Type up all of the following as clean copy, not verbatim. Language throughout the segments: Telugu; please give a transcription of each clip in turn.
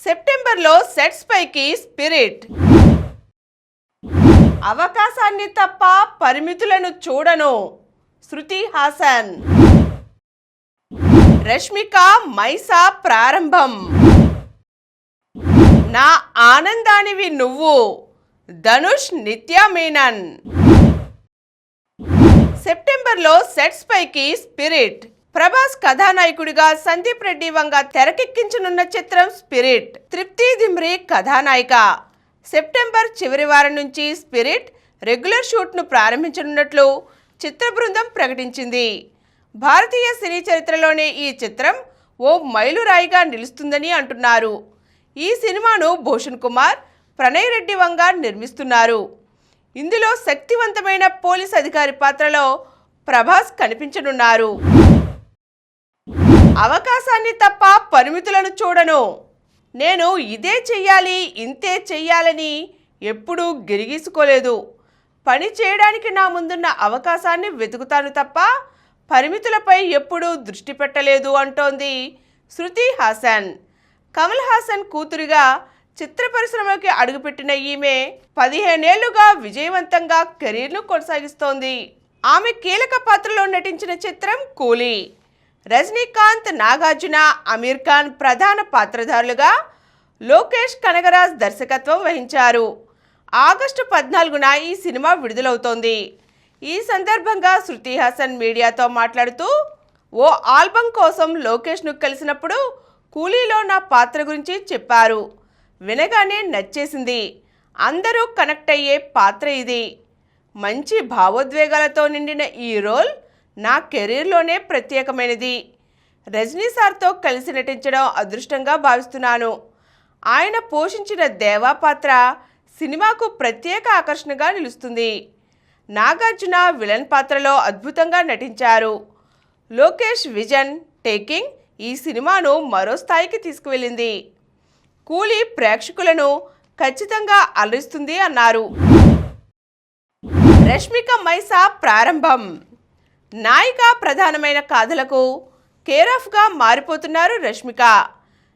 సెప్టెంబర్లో సెట్స్ పైకి స్పిరిట్. అవకాశాన్ని తప్ప పరిమితులను చూడను. శృతి హాసన్. రష్మిక మైసా ప్రారంభం. నా ఆనందానివి నువ్వు. ధనుష్ నిత్యా మీనన్. సెప్టెంబర్లో సెట్స్ పైకి స్పిరిట్. ప్రభాస్ కథానాయకుడిగా సందీప్ రెడ్డి వంగ తెరకెక్కించనున్న చిత్రం స్పిరిట్. తృప్తి దిమ్రి కథానాయిక. సెప్టెంబర్ చివరి వారం నుంచి స్పిరిట్ రెగ్యులర్ షూట్ను ప్రారంభించనున్నట్లు చిత్ర బృందం ప్రకటించింది. భారతీయ సినీ చరిత్రలోనే ఈ చిత్రం ఓ మైలురాయిగా నిలుస్తుందని అంటున్నారు. ఈ సినిమాను భూషణ్ కుమార్, ప్రణయ్ రెడ్డి వంగ నిర్మిస్తున్నారు. ఇందులో శక్తివంతమైన పోలీస్ అధికారి పాత్రలో ప్రభాస్ కనిపించనున్నారు. అవకాశాన్ని తప్ప పరిమితులను చూడను. నేను ఇదే చెయ్యాలి, ఇంతే చెయ్యాలని ఎప్పుడూ గిరిగీసుకోలేదు. పని చేయడానికి నా ముందున్న అవకాశాన్ని వెతుకుతాను తప్ప పరిమితులపై ఎప్పుడూ దృష్టి పెట్టలేదు అంటోంది శృతి హాసన్. కమల్ హాసన్ కూతురుగా చిత్ర పరిశ్రమకి అడుగుపెట్టిన ఈమె 15 ఏళ్లుగా విజయవంతంగా కెరీర్ను కొనసాగిస్తోంది. ఆమె కీలక పాత్రలో నటించిన చిత్రం కూలీ. రజనీకాంత్, నాగార్జున, అమీర్ ఖాన్ ప్రధాన పాత్రధారులుగా లోకేష్ కనగరాజ్ దర్శకత్వం వహించారు. ఆగస్టు 14న ఈ సినిమా విడుదలవుతోంది. ఈ సందర్భంగా శృతి హాసన్ మీడియాతో మాట్లాడుతూ, ఓ ఆల్బమ్ కోసం లోకేష్ను కలిసినప్పుడు కూలీలో నా పాత్ర గురించి చెప్పారు. వినగానే నచ్చేసింది. అందరూ కనెక్ట్ అయ్యే పాత్ర ఇది. మంచి భావోద్వేగాలతో నిండిన ఈ రోల్ నా కెరీర్లోనే ప్రత్యేకమైనది. రజనీ సార్తో కలిసి నటించడం అదృష్టంగా భావిస్తున్నాను. ఆయన పోషించిన దేవా పాత్ర సినిమాకు ప్రత్యేక ఆకర్షణగా నిలుస్తుంది. నాగార్జున విలన్ పాత్రలో అద్భుతంగా నటించారు. లోకేష్ విజన్, టేకింగ్ ఈ సినిమాను మరో స్థాయికి తీసుకువెళ్ళింది. కూలీ ప్రేక్షకులను ఖచ్చితంగా అలరిస్తుంది అన్నారు. రష్మిక మైసా ప్రారంభం. నాయిక ప్రధానమైన కథలకు కేరాఫ్గా మారిపోతున్నారు రష్మిక.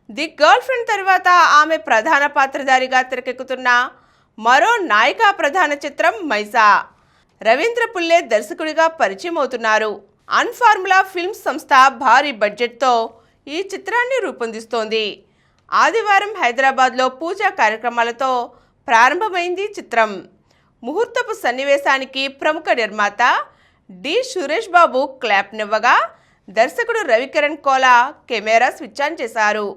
ది గర్ల్ ఫ్రెండ్ తర్వాత ఆమె ప్రధాన పాత్రధారిగా తెరకెక్కుతున్న మరో నాయికా ప్రధాన చిత్రం మైసా. రవీంద్ర పుల్లే దర్శకుడిగా పరిచయం అవుతున్నారు. అన్ఫార్ములా ఫిల్మ్స్ సంస్థ భారీ బడ్జెట్తో ఈ చిత్రాన్ని రూపొందిస్తోంది. ఆదివారం హైదరాబాద్లో పూజా కార్యక్రమాలతో ప్రారంభమైంది చిత్రం. ముహూర్తపు సన్నివేశానికి ప్రముఖ నిర్మాత డి సురేష్ బాబు క్లాప్నివ్వగా దర్శకుడు Ravikiran Kola camera switch on చేశారు.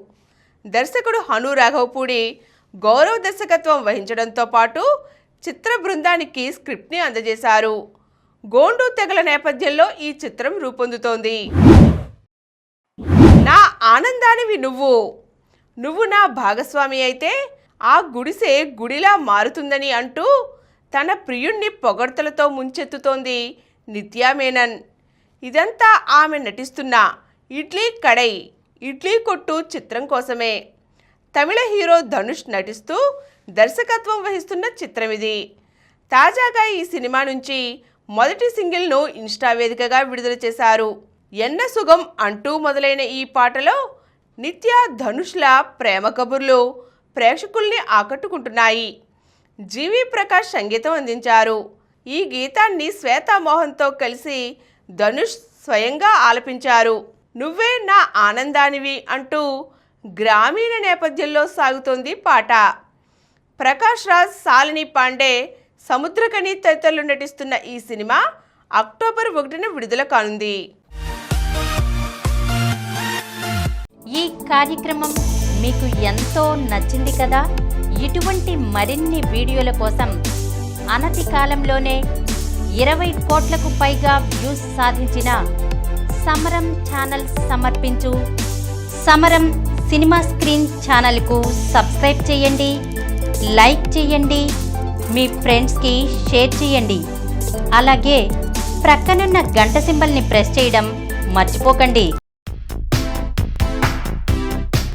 దర్శకుడు హను రాఘవపూడి గౌరవ దర్శకత్వం వహించడంతో పాటు చిత్ర బృందానికి స్క్రిప్ట్ని అందజేశారు. గోండు తెగల నేపథ్యంలో ఈ చిత్రం రూపొందుతోంది. నా ఆనందానివి నువ్వు. నువ్వు నా భాగస్వామి అయితే ఆ గుడిసె గుడిలా మారుతుందని అంటూ తన ప్రియుణ్ణి పొగడ్తలతో ముంచెత్తుతోంది నిత్యా మీనన్. ఇదంతా ఆమె నటిస్తున్న ఇడ్లీ కడై, ఇడ్లీ కొట్టు చిత్రం కోసమే. తమిళ హీరో ధనుష్ నటిస్తూ దర్శకత్వం వహిస్తున్న చిత్రం ఇది. తాజాగా ఈ సినిమా నుంచి మొదటి సింగిల్ను ఇన్స్టా వేదికగా విడుదల చేశారు. ఎన్న సుగం అంటూ మొదలైన ఈ పాటలో నిత్య, ధనుష్ల ప్రేమ కబుర్లు ప్రేక్షకుల్ని ఆకట్టుకుంటున్నాయి. జీవి ప్రకాష్ సంగీతం అందించారు. ఈ గీతాన్ని శ్వేతా మోహన్తో కలిసి ధనుష్ స్వయంగా ఆలపించారు. నువ్వే నా ఆనందానివి అంటూ గ్రామీణ నేపథ్యంలో సాగుతోంది పాట. ప్రకాష్ రాజ్, శాలిని పాండే, సముద్రకని తదితరులు నటిస్తున్న ఈ సినిమా అక్టోబర్ 1న విడుదల కానుంది. ఈ కార్యక్రమం మీకు ఎంతో నచ్చింది కదా. ఇటువంటి మరిన్ని వీడియోల కోసం అనతి కాలంలోనే 20 కోట్లకు పైగా వ్యూస్ సాధించిన సమరం ఛానల్ సమర్పించు సమరం సినిమా స్క్రీన్ ఛానల్కు సబ్స్క్రైబ్ చేయండి, లైక్ చేయండి, మీ ఫ్రెండ్స్కి షేర్ చేయండి. అలాగే ప్రక్కనున్న గంట సింబల్ని ప్రెస్ చేయడం మర్చిపోకండి.